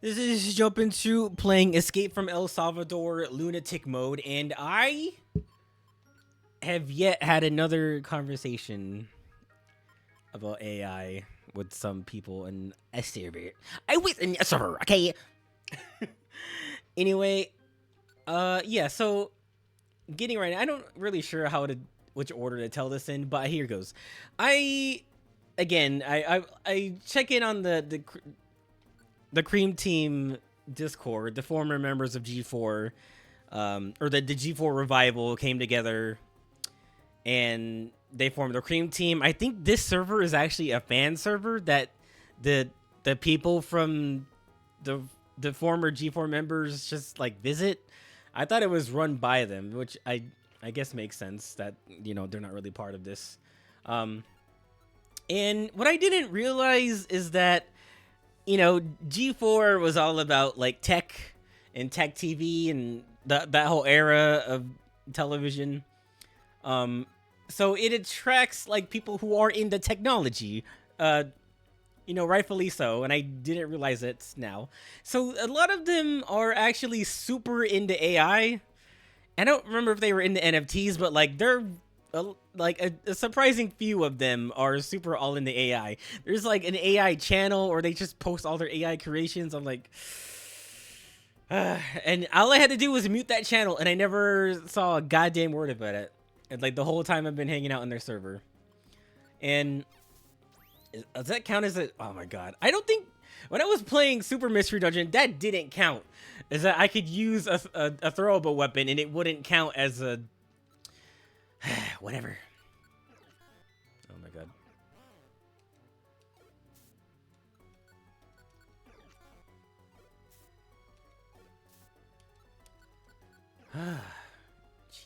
This is jump into playing Escape from El Salvador Lunatic Mode, and I have yet had another conversation about AI with some people in a server. I was in a server, okay? Anyway, yeah, so getting right now, I don't really sure which order to tell this in, but here goes. I check in on the Cream Team Discord. The former members of G4, or the G4 revival came together and they formed the Cream Team. I think this server is actually a fan server that the people from the former G4 members just like visit. I thought it was run by them, which I guess makes sense that, you know, they're not really part of this. And what I didn't realize is that, you know, G4 was all about like tech and tech TV and that whole era of television. So it attracts like people who are into technology, you know, rightfully so. And I didn't realize it now. So a lot of them are actually super into AI. I don't remember if they were into NFTs, but like they're a surprising few of them are super all into AI. There's like an AI channel, or they just post all their AI creations. I'm like, and all I had to do was mute that channel, and I never saw a goddamn word about it. And like the whole time I've been hanging out on their server. And does that count as a? Oh my god, I don't think when I was playing Super Mystery Dungeon that didn't count. Is that I could use a throwable weapon and it wouldn't count as a. Whatever. Oh my god.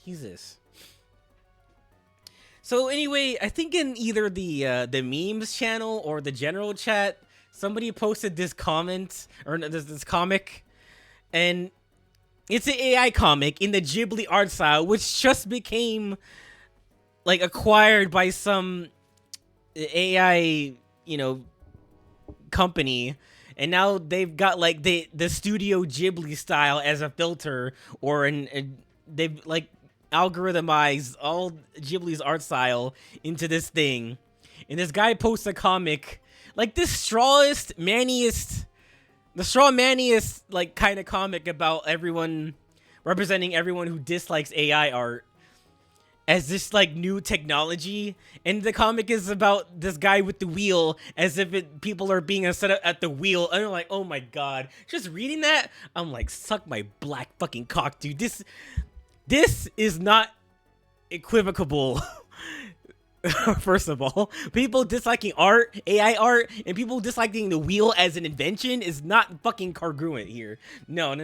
Jesus. So anyway, I think in either the memes channel or the general chat, somebody posted this comment or this comic, and it's an AI comic in the Ghibli art style, which just became like acquired by some AI, you know, company, and now they've got like the Studio Ghibli style as a filter, or they've like algorithmized all Ghibli's art style into this thing. And this guy posts a comic like this the straw maniest like kind of comic about everyone representing everyone who dislikes AI art as this like new technology. And the comic is about this guy with the wheel, as if people are being set up at the wheel. And I'm like, oh my god, just reading that, I'm like, suck my black fucking cock, dude. This is not equivocable. First of all, people disliking art, AI art, and people disliking the wheel as an invention is not fucking congruent here. No. And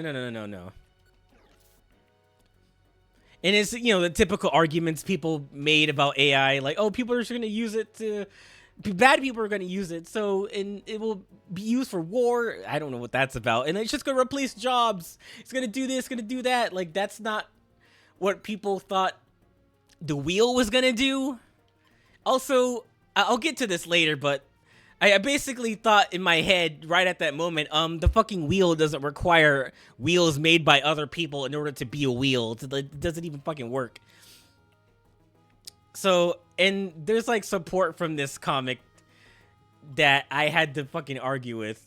it's, you know, the typical arguments people made about AI, like, oh, people are just going to use it to, bad people are going to use it, so, and it will be used for war. I don't know what that's about. And it's just going to replace jobs. It's going to do this, going to do that. Like, that's not what people thought the wheel was going to do. Also, I'll get to this later, but I basically thought in my head right at that moment, the fucking wheel doesn't require wheels made by other people in order to be a wheel. It doesn't even fucking work. So, and there's like support from this comic that I had to fucking argue with.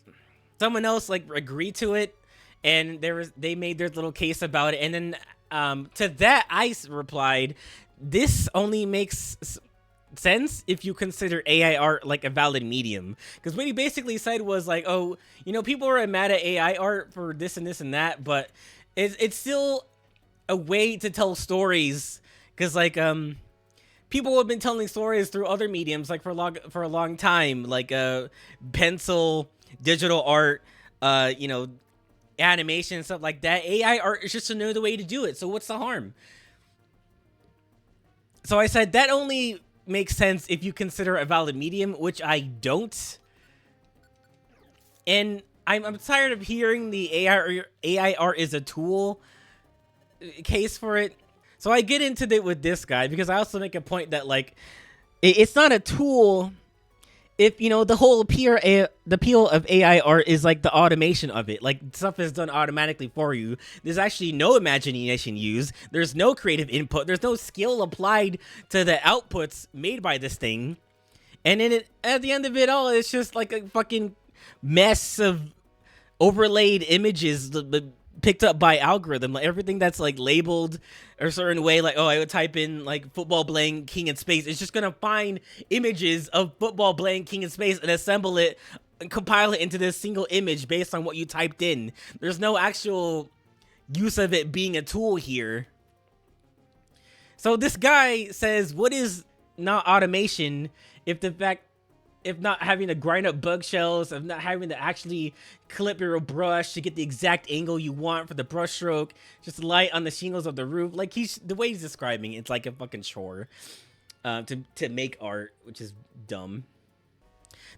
Someone else like agreed to it, and they made their little case about it, and then to that I replied, this only makes sense if you consider AI art like a valid medium, because what he basically said was like, oh, you know, people are mad at AI art for this and this and that, but it's still a way to tell stories, because like people have been telling stories through other mediums like for a long time, like pencil, digital art, you know, animation, stuff like that. AI art is just another way to do it, so what's the harm? So I said that only makes sense if you consider a valid medium, which I don't. And I'm tired of hearing the AI art is a tool case for it. So I get into it with this guy because I also make a point that like it's not a tool if you know the whole the appeal of AI art is like the automation of it, like stuff is done automatically for you. There's actually no imagination used. There's no creative input. There's no skill applied to the outputs made by this thing. And then at the end of it all, it's just like a fucking mess of overlaid images picked up by algorithm. Like everything that's like labeled a certain way, like, oh, I would type in like football playing king in space, it's just gonna find images of football playing king in space and assemble it and compile it into this single image based on what you typed in. There's no actual use of it being a tool here. So this guy says, what is not automation if not having to grind up bug shells, of not having to actually clip your brush to get the exact angle you want for the brush stroke, just light on the shingles of the roof. Like the way he's describing it's like a fucking chore to make art, which is dumb.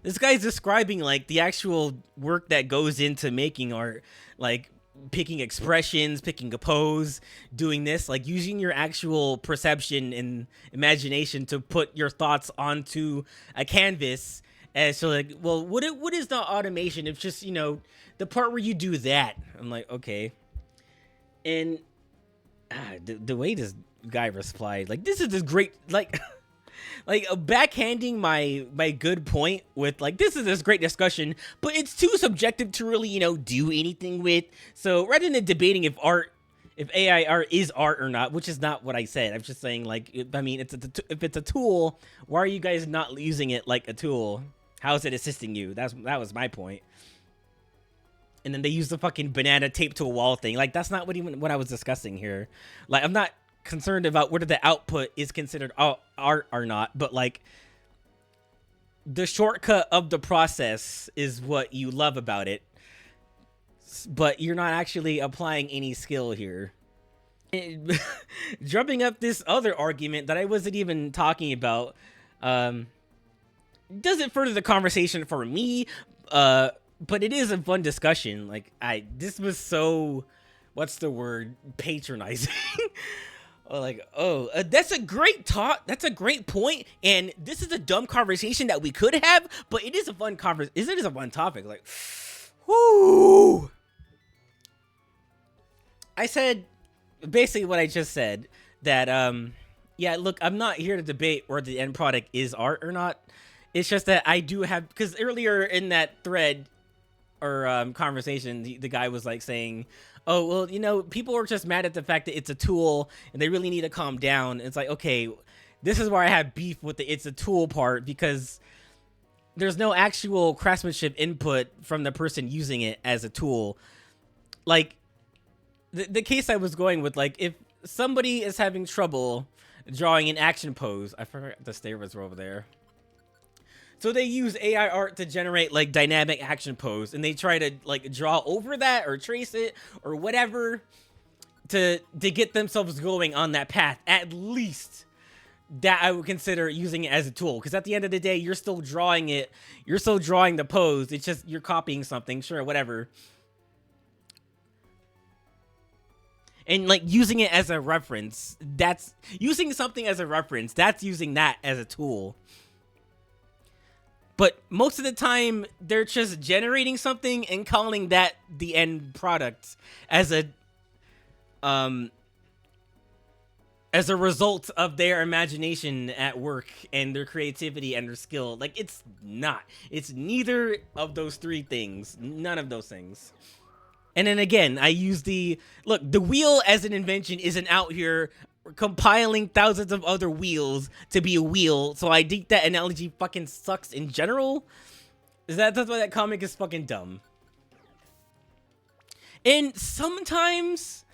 This guy's describing like the actual work that goes into making art, like picking expressions, picking a pose, doing this, like using your actual perception and imagination to put your thoughts onto a canvas. And so like, well, what is not automation? It's just, you know, the part where you do that. I'm like, okay. And the way this guy replied, like, this is this great, like, like backhanding my good point with like, this is this great discussion, but it's too subjective to really, you know, do anything with. So rather than debating if AI art is art or not, which is not what I said, I'm just saying like, I mean, if it's a tool, why are you guys not using it like a tool? How is it assisting you? That was my point. And then they use the fucking banana tape to a wall thing. Like, that's not what I was discussing here. Like, I'm not concerned about whether the output is considered art or not, but like the shortcut of the process is what you love about it, but you're not actually applying any skill here. Drumming up this other argument that I wasn't even talking about doesn't further the conversation for me, but it is a fun discussion. Like, this was so, what's the word, patronizing. Like, oh, that's a great talk. That's a great point. And this is a dumb conversation that we could have, but it is a fun conversation. It is a fun topic. Like, whoo. I said basically what I just said, that, yeah, look, I'm not here to debate whether the end product is art or not. It's just that I do have, because earlier in that thread or conversation, the guy was like saying, oh, well, you know, people are just mad at the fact that it's a tool and they really need to calm down. It's like, okay, this is where I have beef with the it's a tool part, because there's no actual craftsmanship input from the person using it as a tool. Like, the case I was going with, like, if somebody is having trouble drawing an action pose, I forgot the stairs were over there. So they use AI art to generate like dynamic action pose, and they try to like draw over that or trace it or whatever to get themselves going on that path. At least that I would consider using it as a tool, because at the end of the day, you're still drawing it. You're still drawing the pose. It's just you're copying something, sure, whatever. And like using it as a reference, that's using something as a reference. That's using that as a tool. But most of the time, they're just generating something and calling that the end product as a result of their imagination at work and their creativity and their skill. Like, it's not. It's neither of those three things. None of those things. And then again, I use the wheel as an invention isn't out here compiling thousands of other wheels to be a wheel, so I think that analogy fucking sucks in general. That's why that comic is fucking dumb. And sometimes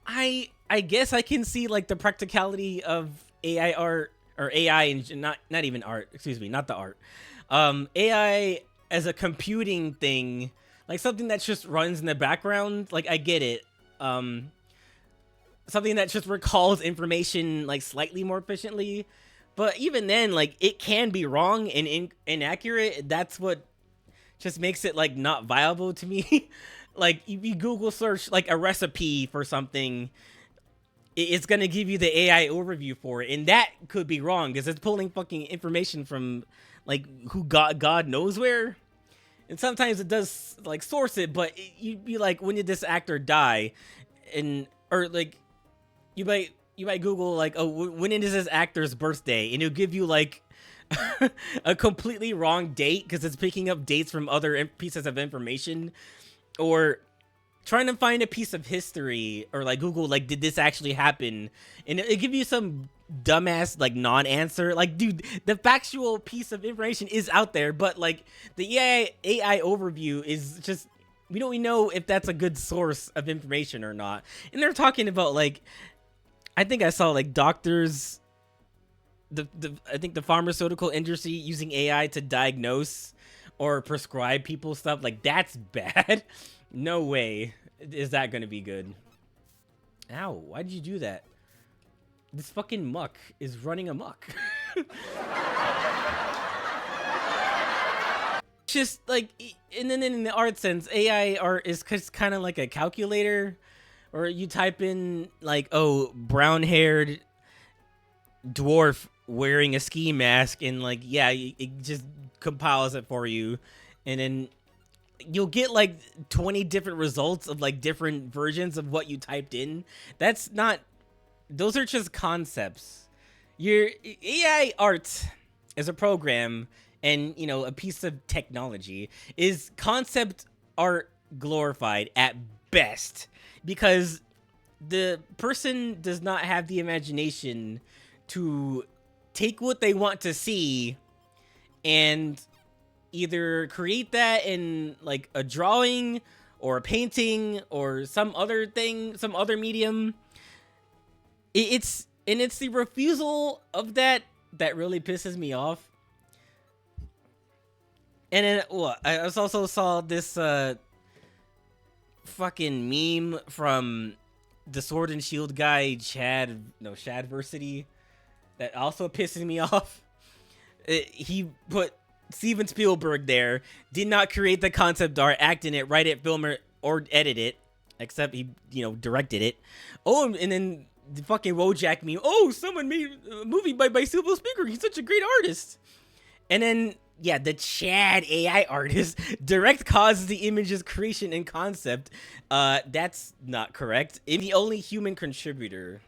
I guess I can see like the practicality of AI art, or AI and not even art, excuse me, not the art. AI as a computing thing, like something that just runs in the background, like I get it. Something that just recalls information like slightly more efficiently, but even then, like, it can be wrong and inaccurate. That's what just makes it like not viable to me. Like, if you Google search like a recipe for something, it's gonna give you the AI overview for it, and that could be wrong because it's pulling fucking information from like who God knows where. And sometimes it does like source it, but you'd be like, when did this actor die? And or like you might Google like, oh, when is this actor's birthday? And it'll give you like a completely wrong date because it's picking up dates from other pieces of information, or trying to find a piece of history, or like Google like, did this actually happen? And it give you some dumbass like non-answer. Like, dude, the factual piece of information is out there, but like the AI overview is just, we don't know if that's a good source of information or not. And they're talking about like, I think I saw like doctors, I think the pharmaceutical industry using AI to diagnose or prescribe people stuff. Like, that's bad. No way is that gonna be good. Ow, why did you do that? This fucking muck is running amok. Just like, and then in the art sense, AI art is kind of like a calculator, or you type in like, oh, brown-haired dwarf wearing a ski mask, and like, yeah, it just compiles it for you, and then you'll get like 20 different results of like different versions of what you typed in. That's not, those are just concepts. Your AI art is a program, and you know, a piece of technology is concept art glorified at best, because the person does not have the imagination to take what they want to see and either create that in like a drawing or a painting or some other thing, some other medium. It's the refusal of that really pisses me off. And then, well, I also saw this fucking meme from the Sword and Shield guy, Shadversity, that also pisses me off. He put Steven Spielberg there, did not create the concept art, act in it, write it, film it, or edit it, except he, you know, directed it. Oh, and then the fucking Wojak meme, oh, someone made a movie by Steven Spielberg, he's such a great artist. And then, yeah, the Chad AI artist direct causes the image's creation and concept. That's not correct. The only human contributor.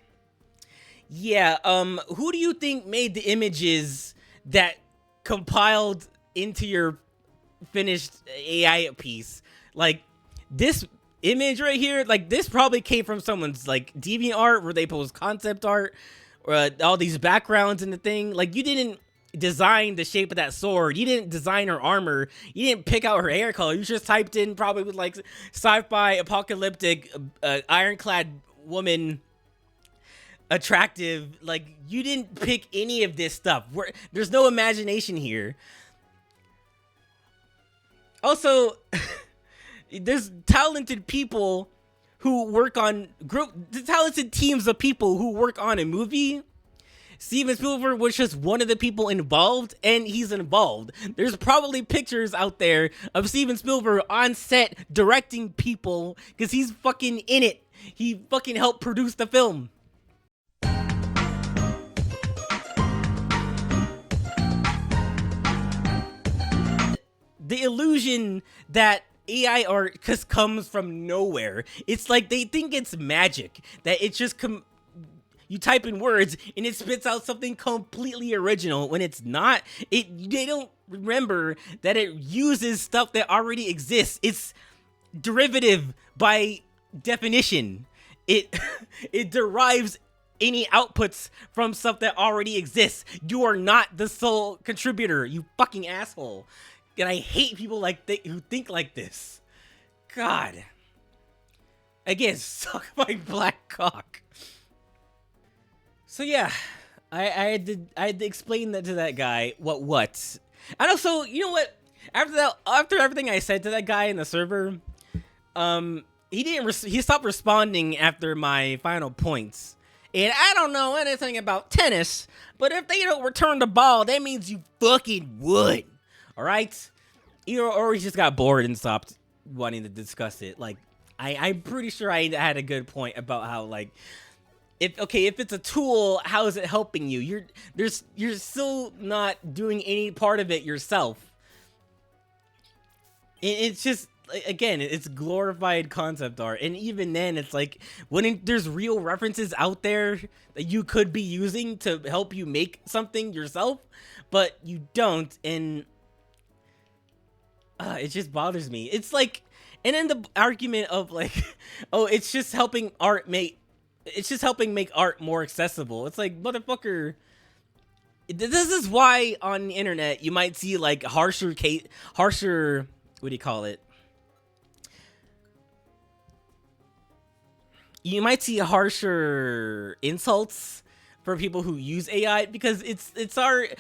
Yeah, who do you think made the images that compiled into your finished AI piece? Like, this image right here, like, this probably came from someone's like DeviantArt where they post concept art, or all these backgrounds in the thing. Like, you didn't design the shape of that sword, you didn't design her armor, you didn't pick out her hair color, you just typed in probably with like sci-fi apocalyptic ironclad woman, attractive. Like, you didn't pick any of this stuff. There's no imagination here. Also, there's talented people who work on talented teams of people who work on a movie. Steven Spielberg was just one of the people involved, and he's involved. There's probably pictures out there of Steven Spielberg on set directing people because he's fucking in it. He fucking helped produce the film. The illusion that AI art just comes from nowhere. It's like they think it's magic, that it just you type in words and it spits out something completely original, when it's not. They don't remember that it uses stuff that already exists. It's derivative by definition. It derives any outputs from stuff that already exists. You are not the sole contributor, you fucking asshole. And I hate people like who think like this. God. Again, suck my black cock. So yeah, I had to explain that to that guy. What? And also, you know what? After everything I said to that guy in the server, he stopped responding after my final points. And I don't know anything about tennis, but if they don't return the ball, that means you fucking would. All right? Or he just got bored and stopped wanting to discuss it. Like, I'm pretty sure I had a good point about how, like, if it's a tool, how is it helping you? You're still not doing any part of it yourself. It's just, again, it's glorified concept art, and even then it's like when there's real references out there that you could be using to help you make something yourself, but you don't, and it just bothers me. It's like, and then the argument of like, oh, it's just helping make art more accessible. It's like, motherfucker, this is why on the internet you might see like harsher, what do you call it? You might see harsher insults for people who use AI, because it's art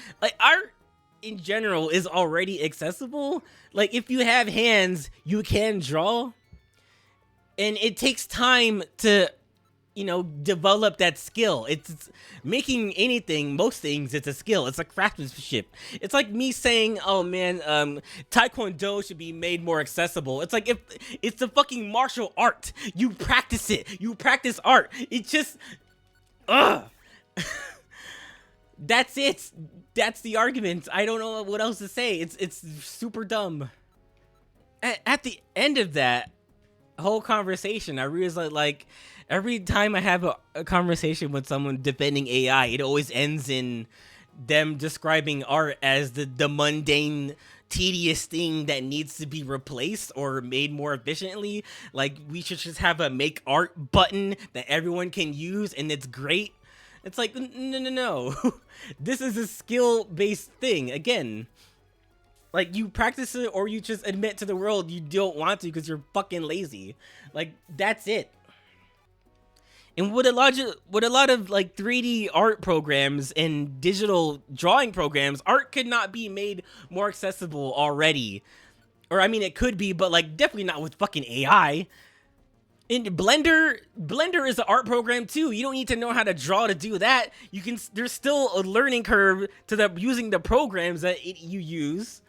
in general is already accessible. Like, if you have hands, you can draw, and it takes time to, develop that skill. It's making anything, most things, it's a skill. It's a craftsmanship. It's like me saying, oh man, Taekwondo should be made more accessible. It's like, if it's a fucking martial art, you practice it. You practice art. It's just, that's it. That's the argument. I don't know what else to say. It's super dumb. At the end of that whole conversation, I realized, like, every time I have a conversation with someone defending AI, it always ends in them describing art as the mundane, tedious thing that needs to be replaced or made more efficiently. Like, we should just have a make art button that everyone can use, and it's great. It's like, no. This is a skill-based thing. Again, like, you practice it, or you just admit to the world you don't want to because you're fucking lazy. Like, that's it. And with a lot of like 3D art programs and digital drawing programs, art could not be made more accessible already. Or, I mean, it could be, but like, definitely not with fucking AI. In Blender is an art program too. You don't need to know how to draw to do that. There's still a learning curve to using the programs that you use.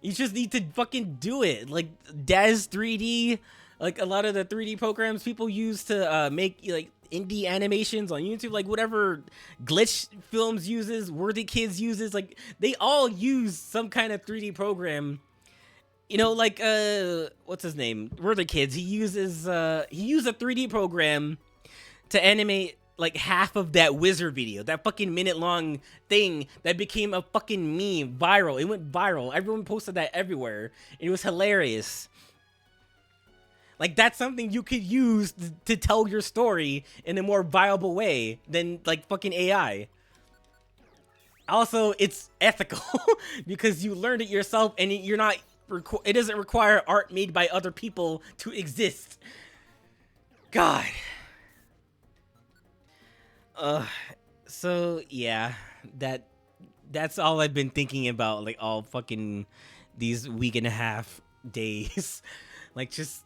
You just need to fucking do it. Like Daz 3D, like a lot of the 3D programs people use to make like indie animations on YouTube, like whatever Glitch Films uses, Worthy Kids uses, like they all use some kind of 3D program. Like what's his name? Worthy Kids. He used a 3D program to animate like half of that wizard video, that fucking minute-long thing that became a fucking meme, viral. It went viral. Everyone posted that everywhere. It was hilarious. Like, that's something you could use to tell your story in a more viable way than, like, fucking AI. Also, it's ethical because you learned it yourself, and it doesn't require art made by other people to exist. God. So yeah, that's all I've been thinking about, like, all fucking these week and a half days. Like, just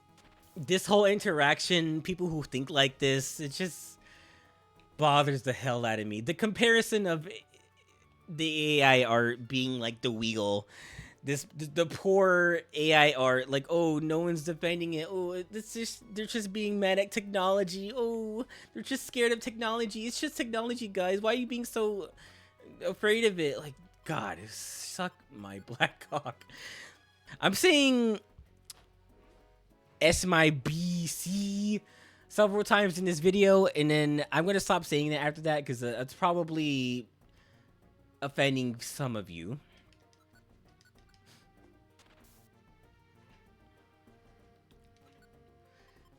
this whole interaction, people who think like this, it just bothers the hell out of me. The comparison of the AI art being like the Weagle, the poor AI art, like, oh, no one's defending it. Oh, they're just being mad at technology. Oh, they're just scared of technology. It's just technology, guys. Why are you being so afraid of it? Like, God, suck my black cock. I'm saying S my BC several times in this video, and then I'm gonna stop saying that after that, because it's probably offending some of you.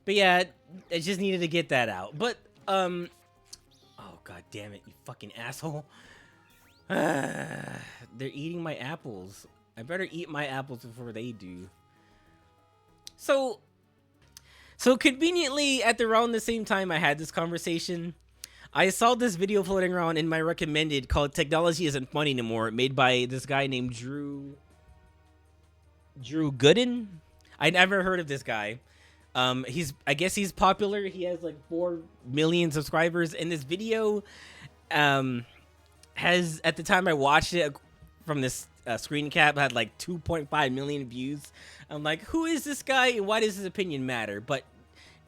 But yeah, I just needed to get that out. But oh, god damn it, you fucking asshole. They're eating my apples. I better eat my apples before they do. So conveniently, at around the same time I had this conversation, I saw this video floating around in my recommended called "Technology Isn't Funny Anymore," made by this guy named Drew Gooden. I never heard of this guy. I guess he's popular. He has like 4 million subscribers, and this video has, at the time I watched it from this screen cap, had like 2.5 million views. I'm like, who is this guy and why does his opinion matter? But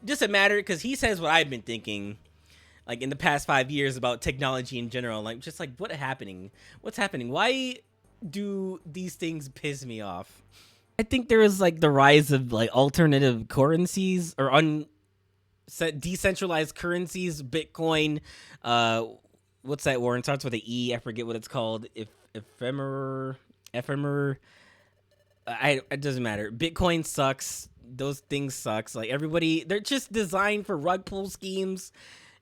it doesn't matter because he says what I've been thinking. like in the past 5 years about technology in general. Like just like what's happening? Why do these things piss me off? I think there is like the rise of like alternative currencies or decentralized currencies, Bitcoin. What's that word? It starts with an E. I forget what it's called. Ephemer. It doesn't matter. Bitcoin sucks. Those things sucks. Like everybody, they're just designed for rug pull schemes.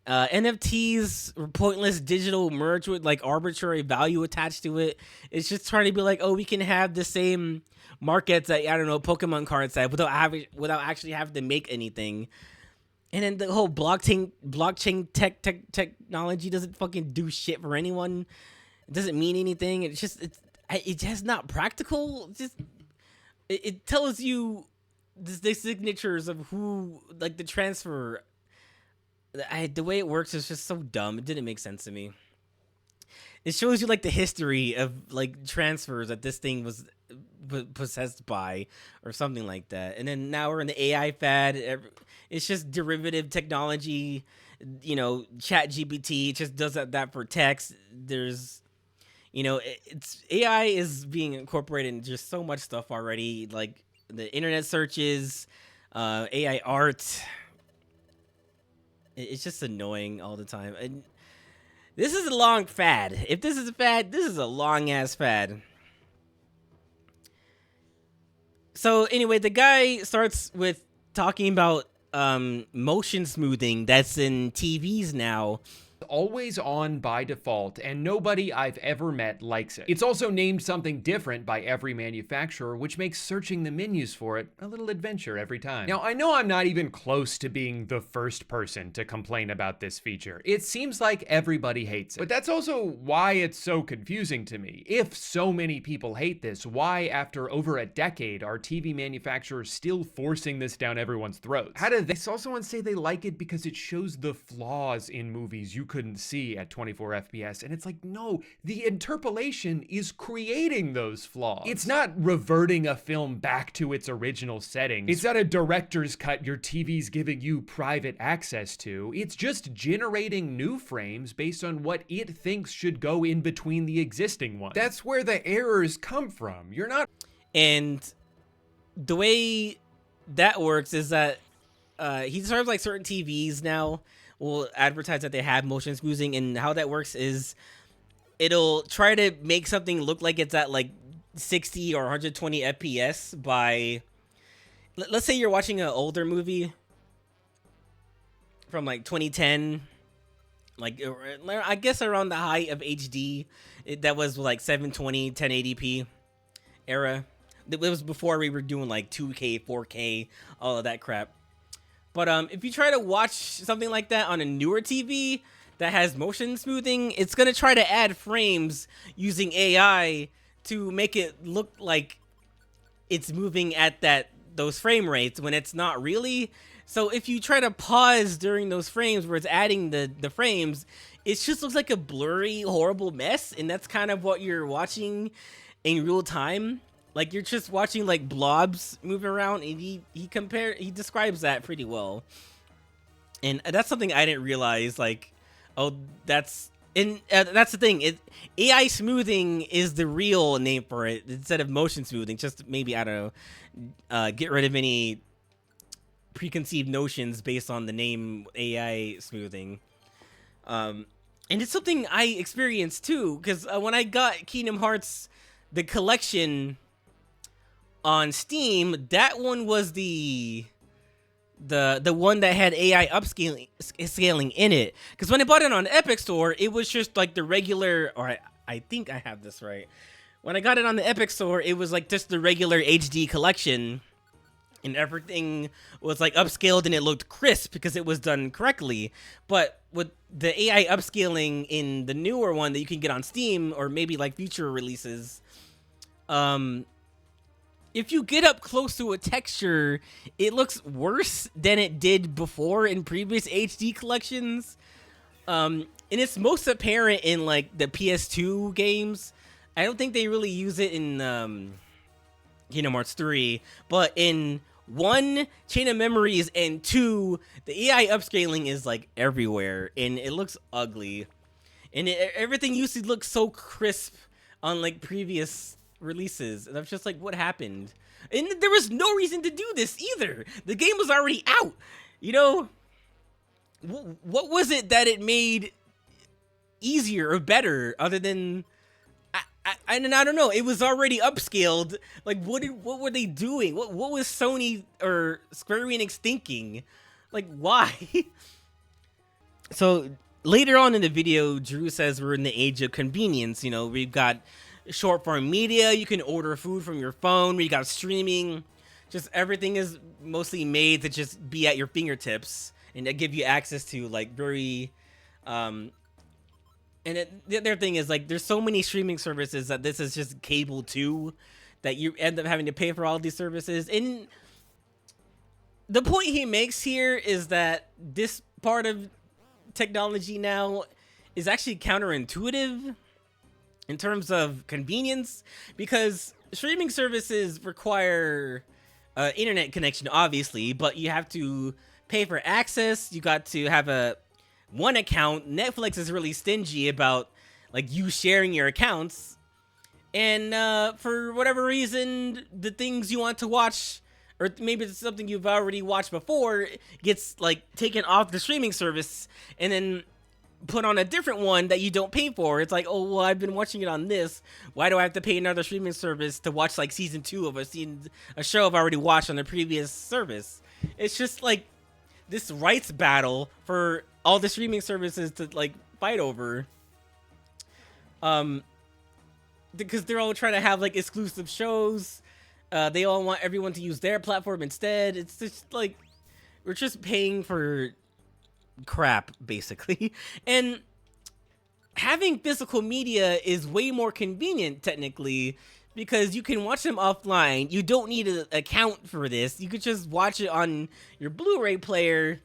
NFTs or pointless digital merge with like arbitrary value attached to it. It's just trying to be like, oh, we can have the same markets that I don't know Pokemon cards have without actually having to make anything. And then the whole blockchain technology doesn't fucking do shit for anyone. It doesn't mean anything. It's just not practical. It tells you the signatures of who, like the transfer. The way it works is just so dumb. It didn't make sense to me. It shows you like the history of like transfers that this thing was possessed by or something like that. And then now we're in the AI fad. It's just derivative technology. You know, Chat GPT just does that for text. There's, you know, it's AI is being incorporated in just so much stuff already. Like the internet searches, AI art. It's just annoying all the time. And this is a long fad. If this is a fad, this is a long ass fad. So anyway, the guy starts with talking about motion smoothing that's in TVs now. Always on by default, and nobody I've ever met likes it. It's also named something different by every manufacturer, which makes searching the menus for it a little adventure every time. Now, I know I'm not even close to being the first person to complain about this feature. It seems like everybody hates it, but that's also why it's so confusing to me. If so many people hate this, why after over a decade are TV manufacturers still forcing this down everyone's throats? How do they also say they like it because it shows the flaws in movies you couldn't see at 24 FPS. And it's like, no, the interpolation is creating those flaws. It's not reverting a film back to its original settings. It's not a director's cut your TV's giving you private access to. It's just generating new frames based on what it thinks should go in between the existing ones. That's where the errors come from. You're not... And the way that works is that he serves like certain TVs now will advertise that they have motion smoothing, and how that works is it'll try to make something look like it's at like 60 or 120 FPS by, let's say you're watching an older movie from like 2010, like I guess around the height of HD, that was like 720, 1080p era. It was before we were doing like 2K, 4K, all of that crap. But if you try to watch something like that on a newer TV that has motion smoothing, it's going to try to add frames using AI to make it look like it's moving at those frame rates when it's not really. So if you try to pause during those frames where it's adding the frames, it just looks like a blurry, horrible mess. And that's kind of what you're watching in real time. Like you're just watching like blobs moving around, and he describes that pretty well. And that's something I didn't realize. Like, oh, that's the thing. AI smoothing is the real name for it instead of motion smoothing. Just maybe, I don't know, get rid of any preconceived notions based on the name AI smoothing. And it's something I experienced too, because when I got Kingdom Hearts, the collection on Steam, that one was the one that had AI upscaling in it. Because when I bought it on Epic Store, it was just like the regular, or I think I have this right. When I got it on the Epic Store, it was like just the regular HD collection, and everything was like upscaled and it looked crisp because it was done correctly. But with the AI upscaling in the newer one that you can get on Steam, or maybe like future releases, if you get up close to a texture, it looks worse than it did before in previous HD collections. And it's most apparent in like the PS2 games. I don't think they really use it in Kingdom Hearts 3, but in one, chain of memories, and two, the AI upscaling is like everywhere, and it looks ugly. And everything used to look so crisp on like previous releases, and I'm just like, what happened? And there was no reason to do this either. The game was already out. You know, what was it that it made easier or better other than I don't know. It was already upscaled. Like, what were they doing? What was Sony or Square Enix thinking? Like, why? So later on in the video, Drew says we're in the age of convenience. You know, we've got short form media. You can order food from your phone. We got streaming. Just everything is mostly made to just be at your fingertips and to give you access to like very and the other thing is, like, there's so many streaming services that this is just cable too, that you end up having to pay for all these services. And the point he makes here is that this part of technology now is actually counterintuitive in terms of convenience, because streaming services require internet connection, obviously, but you have to pay for access. You got to have one account. Netflix is really stingy about like you sharing your accounts, and for whatever reason, the things you want to watch, or maybe it's something you've already watched before, gets like taken off the streaming service and then put on a different one that you don't pay for. It's like, oh well, I've been watching it on this. Why do I have to pay another streaming service to watch like season 2 of a show I've already watched on the previous service? It's just like this rights battle for all the streaming services to like fight over, because they're all trying to have like exclusive shows. They all want everyone to use their platform instead. It's just like we're just paying for crap basically. And having physical media is way more convenient technically, because you can watch them offline. You don't need an account for this. You could just watch it on your Blu-ray player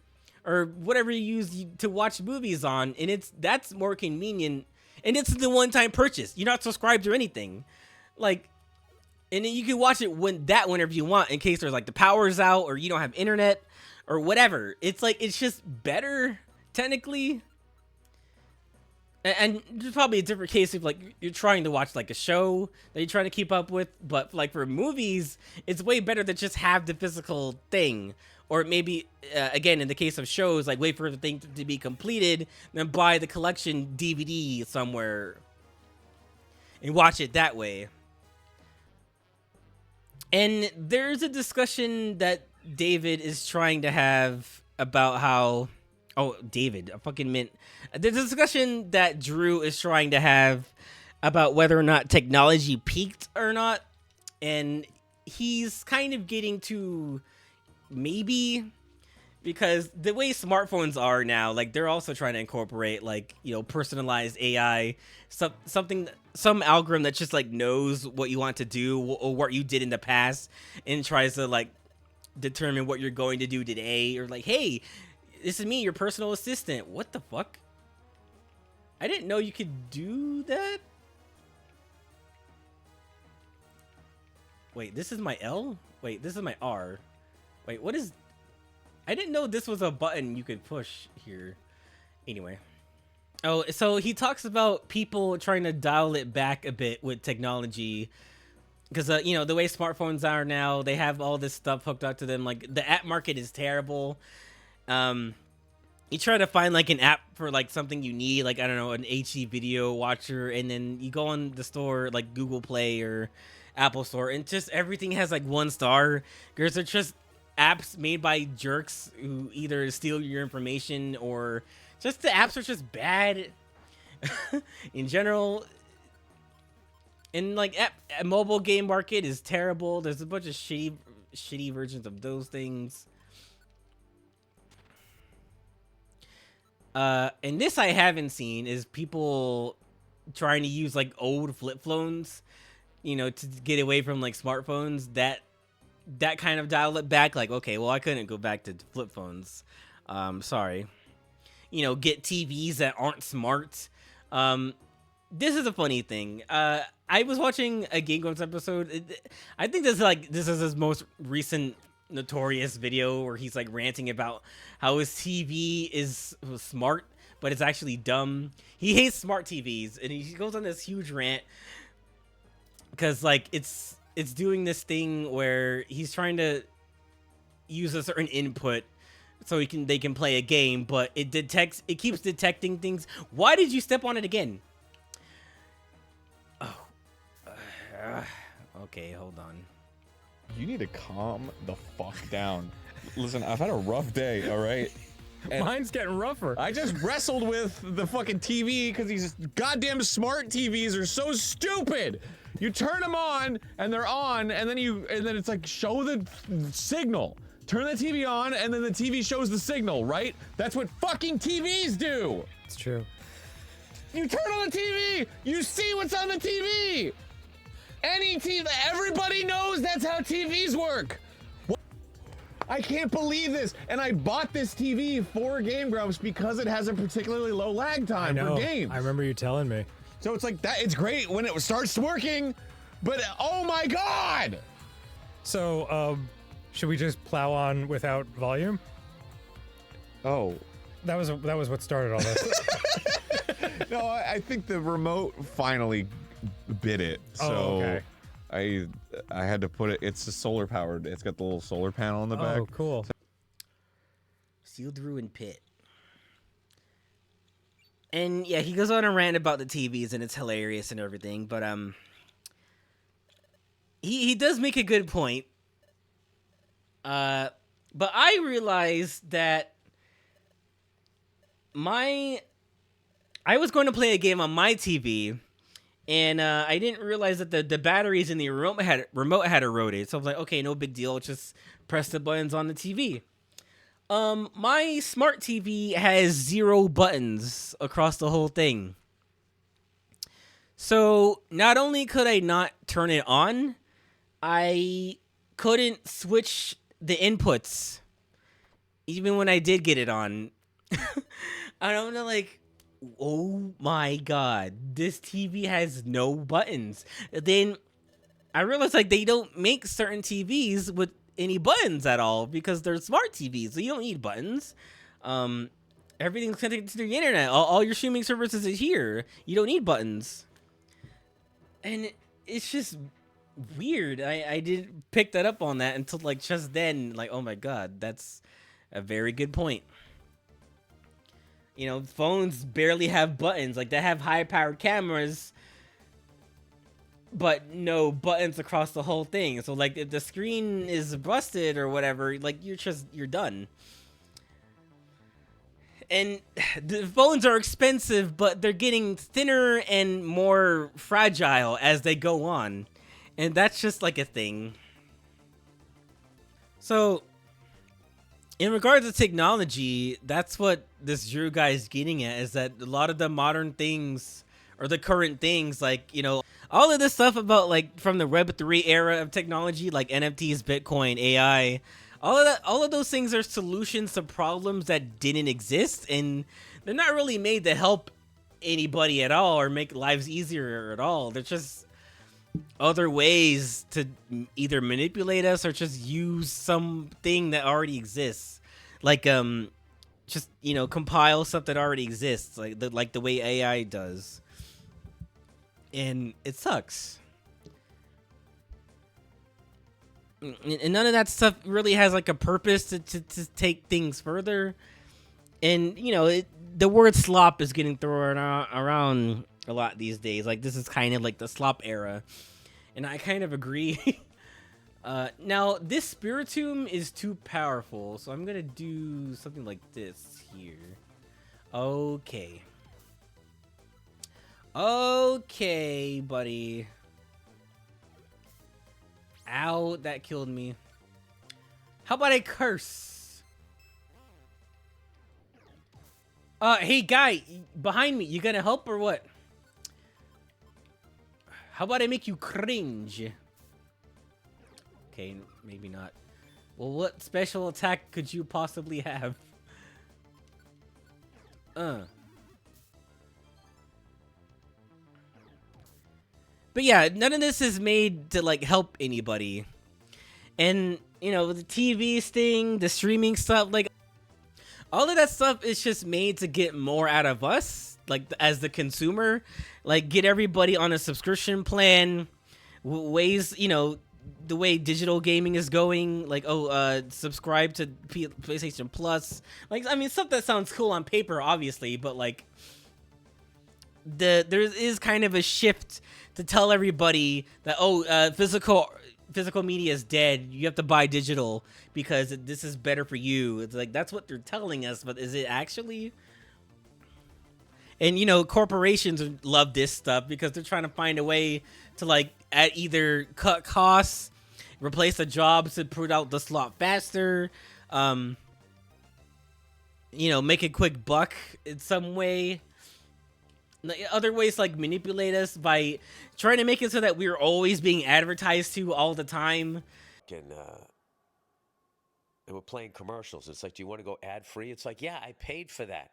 or whatever you use to watch movies on, and that's more convenient, and it's the one-time purchase. You're not subscribed to anything, like, and then you can watch it whenever you want, in case there's like the power's out or you don't have internet or whatever. It's like, it's just better technically. And there's probably a different case if like you're trying to watch like a show that you're trying to keep up with, but like for movies, it's way better to just have the physical thing. Or maybe, again, in the case of shows, like wait for the thing to be completed, then buy the collection DVD somewhere and watch it that way. And there's a discussion that David is trying to have about how... Oh, David, I fucking meant... There's a discussion that Drew is trying to have about whether or not technology peaked or not. And he's kind of getting to... maybe, because the way smartphones are now, like they're also trying to incorporate like, you know, personalized AI, some algorithm that just like knows what you want to do or what you did in the past and tries to like determine what you're going to do today, or like, hey, this is me, your personal assistant. What the fuck? I didn't know you could do that. Wait, this is my L? Wait, this is my R. Wait, what is... I didn't know this was a button you could push here. Anyway. Oh, so he talks about people trying to dial it back a bit with technology. Because, you know, the way smartphones are now, they have all this stuff hooked up to them. Like, the app market is terrible. You try to find, like, an app for, like, something you need. Like, I don't know, an HD video watcher. And then you go on the store, like Google Play or Apple Store. And just everything has, like, 1 star. Because they're just... apps made by jerks who either steal your information, or just the apps are just bad in general. And like a mobile game market is terrible. There's a bunch of shitty versions of those things. And this I haven't seen is people trying to use like old flip phones, you know, to get away from like smartphones. That kind of dial it back, like, okay, well, I couldn't go back to flip phones. Sorry. You know, get TVs that aren't smart. This is a funny thing. I was watching a Game Grumps episode. I think this is his most recent notorious video where he's like ranting about how his TV is smart, but it's actually dumb. He hates smart TVs, and he goes on this huge rant because like it's doing this thing where he's trying to use a certain input so they can play a game, but it keeps detecting things. Why did you step on it again? Oh, okay, hold on. You need to calm the fuck down. Listen, I've had a rough day, all right? And mine's getting rougher. I just wrestled with the fucking TV because these goddamn smart TVs are so stupid. You turn them on and they're on, and then it's like show the signal. Turn the TV on and then the TV shows the signal, right? That's what fucking TVs do. It's true. You turn on the TV, you see what's on the TV. Any TV, everybody knows that's how TVs work. I can't believe this. And I bought this TV for Game Grumps because it has a particularly low lag time for games. I remember you telling me. So it's like that. It's great when it starts working, but oh my god! So, should we just plow on without volume? Oh, that was what started all this. No, I think the remote finally bit it. So okay. I had to put it. It's a solar powered. It's got the little solar panel on the back. Oh, cool. Sealed ruined pit. And yeah, he goes on a rant about the TVs, and it's hilarious and everything. But he does make a good point. But I realized that I was going to play a game on my TV, and I didn't realize that the batteries in the remote had eroded. So I was like, okay, no big deal. Just press the buttons on the TV. My smart TV has 0 buttons across the whole thing. So not only could I not turn it on, I couldn't switch the inputs, even when I did get it on. I don't know, like, oh my god, this TV has no buttons. Then I realized, like, they don't make certain TVs with any buttons at all because they're smart TVs, so you don't need buttons. Everything's connected to the internet. All your streaming services is here. You don't need buttons. And it's just weird. I didn't pick that up on that until like just then. Like, oh my god, that's a very good point. You know, phones barely have buttons. Like, they have high-powered cameras, but no buttons across the whole thing. So, like, if the screen is busted or whatever, like, you're done. And the phones are expensive, but they're getting thinner and more fragile as they go on. And that's just, like, a thing. So, in regards to technology, that's what this Drew guy is getting at, is that a lot of the modern things, or the current things, like, you know, all of this stuff about, like, from the Web3 era of technology, like NFTs, Bitcoin, AI, all of those things are solutions to problems that didn't exist, and they're not really made to help anybody at all or make lives easier at all. They're just other ways to either manipulate us or just use something that already exists, like just, you know, compile stuff that already exists, like the way AI does, and it sucks. And none of that stuff really has like a purpose to take things further. And you know, the word slop is getting thrown around a lot these days. Like, this is kind of like the slop era, and I kind of agree. Now this Spiritomb is too powerful, so I'm gonna do something like this here. Okay, buddy. Ow, that killed me. How about I curse? Hey guy, behind me, you gonna help or what? How about I make you cringe? Okay, maybe not. Well, what special attack could you possibly have? But yeah, none of this is made to like help anybody. And you know, the TV thing, the streaming stuff, like all of that stuff is just made to get more out of us, like as the consumer, like get everybody on a subscription plan, ways, you know, the way digital gaming is going, like, subscribe to PlayStation Plus. Like, I mean, stuff that sounds cool on paper, obviously, but like there is kind of a shift to tell everybody that physical media is dead. You have to buy digital because this is better for you. It's like that's what they're telling us, but is it actually? And you know, corporations love this stuff because they're trying to find a way to like either cut costs, replace the jobs to put out the slot faster, you know, make a quick buck in some way. Other ways like manipulate us by trying to make it so that we're always being advertised to all the time. And we're playing commercials. It's like, do you want to go ad free? It's like, yeah, I paid for that.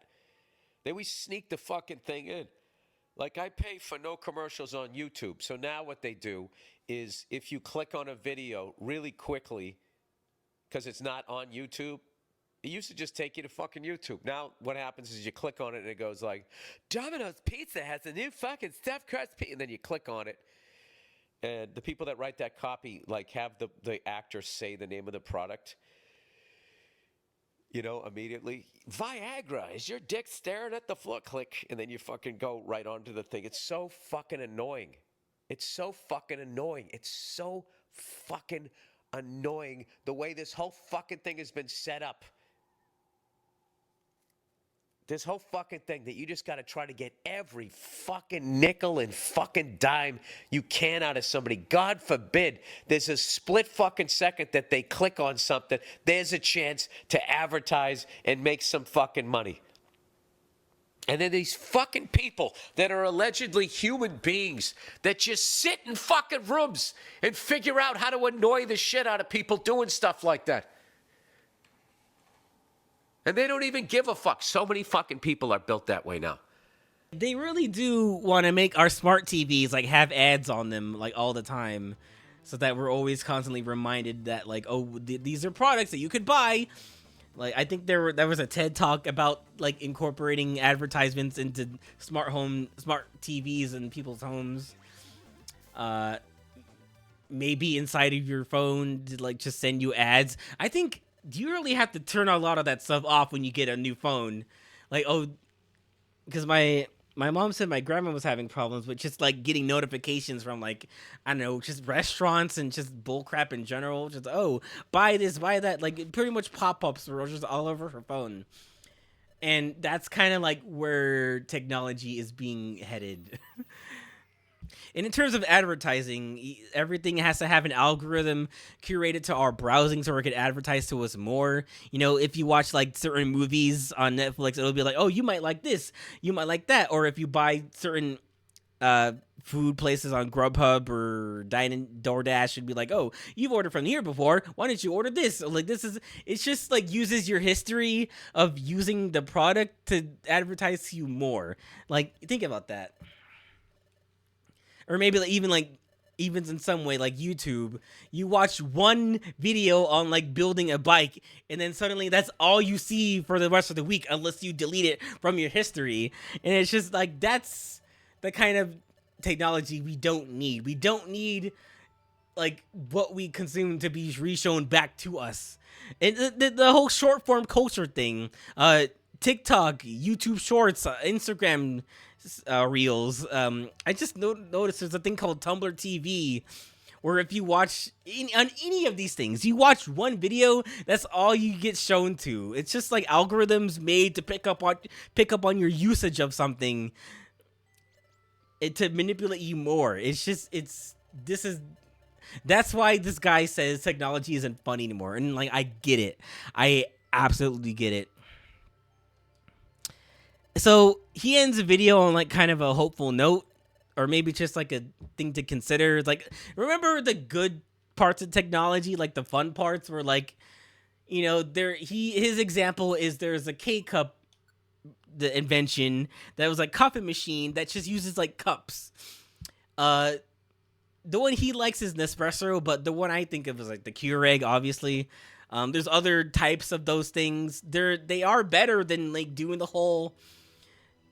Then we sneak the fucking thing in. Like, I pay for no commercials on YouTube. So now what they do is if you click on a video really quickly, because it's not on YouTube, it used to just take you to fucking YouTube. Now what happens is you click on it and it goes like, Domino's Pizza has a new fucking stuffed crust pizza. And then you click on it. And the people that write that copy, like, have the actor say the name of the product. You know, immediately, Viagra, is your dick staring at the floor? Click, and then you fucking go right onto the thing. It's so fucking annoying. It's so fucking annoying. It's so fucking annoying the way this whole fucking thing has been set up. This whole fucking thing that you just got to try to get every fucking nickel and fucking dime you can out of somebody. God forbid there's a split fucking second that they click on something. There's a chance to advertise and make some fucking money. And then these fucking people that are allegedly human beings that just sit in fucking rooms and figure out how to annoy the shit out of people doing stuff like that. And they don't even give a fuck. So many fucking people are built that way now. They really do want to make our smart TVs like have ads on them like all the time, so that we're always constantly reminded that like, oh, these are products that you could buy. Like, I think there was a TED talk about like incorporating advertisements into smart TVs in people's homes. Maybe inside of your phone to like just send you ads. I think. Do you really have to turn a lot of that stuff off when you get a new phone? Like, oh, because my mom said my grandma was having problems with just like getting notifications from like, I don't know, just restaurants and just bullcrap in general. Just, oh, buy this, buy that. Like pretty much pop-ups were just all over her phone. And that's kind of like where technology is being headed. And in terms of advertising, everything has to have an algorithm curated to our browsing so it can advertise to us more. You know, if you watch like certain movies on Netflix, it'll be like, oh, you might like this, you might like that. Or if you buy certain food places on Grubhub or DoorDash, it'd be like, oh, you've ordered from here before, why don't you order this? Like, it's just like uses your history of using the product to advertise to you more. Like, think about that. Or maybe even in some way, like YouTube, you watch one video on like building a bike, and then suddenly that's all you see for the rest of the week, unless you delete it from your history. And it's just like, that's the kind of technology we don't need. We don't need like what we consume to be reshown back to us. And the whole short form culture thing, TikTok, YouTube Shorts, Instagram Reels. I just noticed there's a thing called Tumblr TV, where if you watch on any of these things, you watch one video, that's all you get shown to. It's just like algorithms made to pick up on your usage of something, to manipulate you more. That's why this guy says technology isn't fun anymore. And like, I get it. I absolutely get it. So he ends the video on like kind of a hopeful note, or maybe just like a thing to consider. Like, remember the good parts of technology, like the fun parts were like, you know, his example is there's a K-cup, the invention that was like coffee machine that just uses like cups. the one he likes is Nespresso, but the one I think of is like the Keurig, obviously. There's other types of those things. They are better than like doing the whole,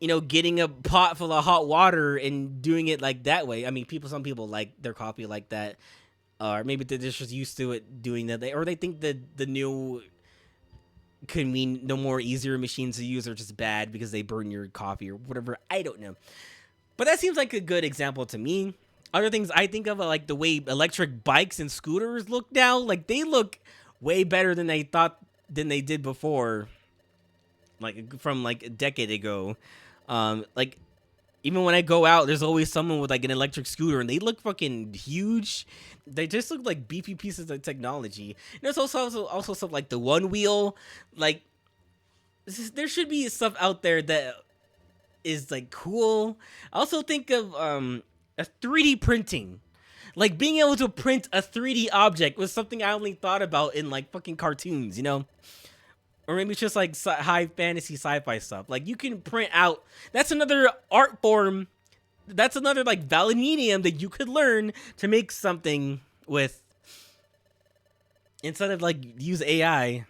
getting a pot full of hot water and doing it like that way. I mean, some people like their coffee like that, or maybe they're just used to it doing that, or they think that the new the more easier machines to use are just bad because they burn your coffee or whatever. I don't know, but that seems like a good example to me. Other things I think of are like the way electric bikes and scooters look now. Like they look way better than they did before, like from like a decade ago. Like even when I go out, there's always someone with like an electric scooter, and they look fucking huge. They just look like beefy pieces of technology. And there's also stuff like the one wheel. Like there should be stuff out there that is like cool. I also think of a 3D printing. Like being able to print a 3D object was something I only thought about in like fucking cartoons, Or maybe it's just like high fantasy sci-fi stuff. Like you can print out. That's another art form. That's another like valid medium that you could learn to make something with. Instead of like use AI.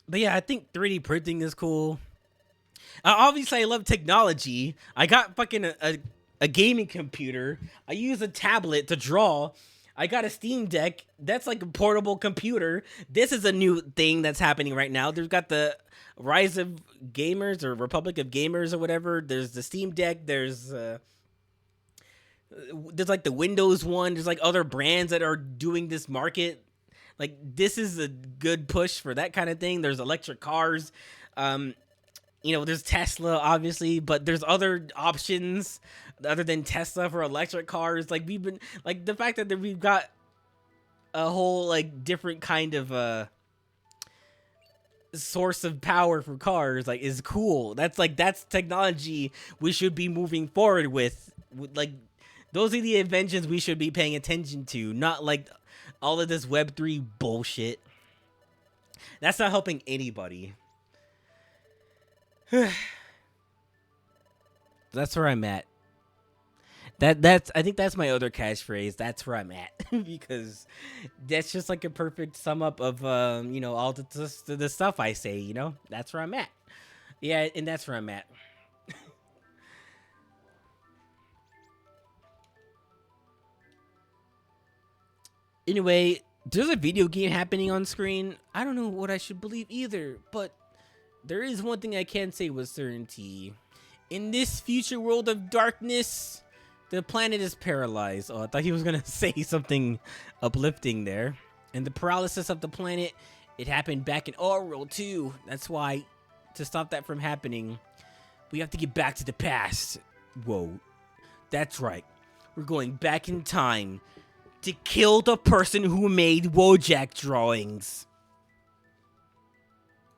But yeah, I think 3D printing is cool. Obviously, I love technology. I got fucking a gaming computer. I use a tablet to draw. I got a Steam Deck. That's like a portable computer. This is a new thing that's happening right now. There's got the Rise of Gamers or Republic of Gamers or whatever. There's the Steam Deck. There's like the Windows one. There's like other brands that are doing this market. Like this is a good push for that kind of thing. There's electric cars. There's Tesla, obviously, but there's other options other than Tesla for electric cars. Like we've been like the fact that we've got a whole like different kind of source of power for cars like is cool. That's technology we should be moving forward with. Like those are the inventions we should be paying attention to, not like all of this Web3 bullshit. That's not helping anybody. That's where I'm at. I think that's my other catchphrase. That's where I'm at. Because that's just like a perfect sum up of all the stuff I say, That's where I'm at. Yeah, and that's where I'm at. Anyway, there's a video game happening on screen. I don't know what I should believe either, but there is one thing I can say with certainty. In this future world of darkness, the planet is paralyzed. Oh, I thought he was going to say something uplifting there. And the paralysis of the planet, it happened back in our world too. That's why, to stop that from happening, we have to get back to the past. Whoa. That's right. We're going back in time to kill the person who made Wojak drawings.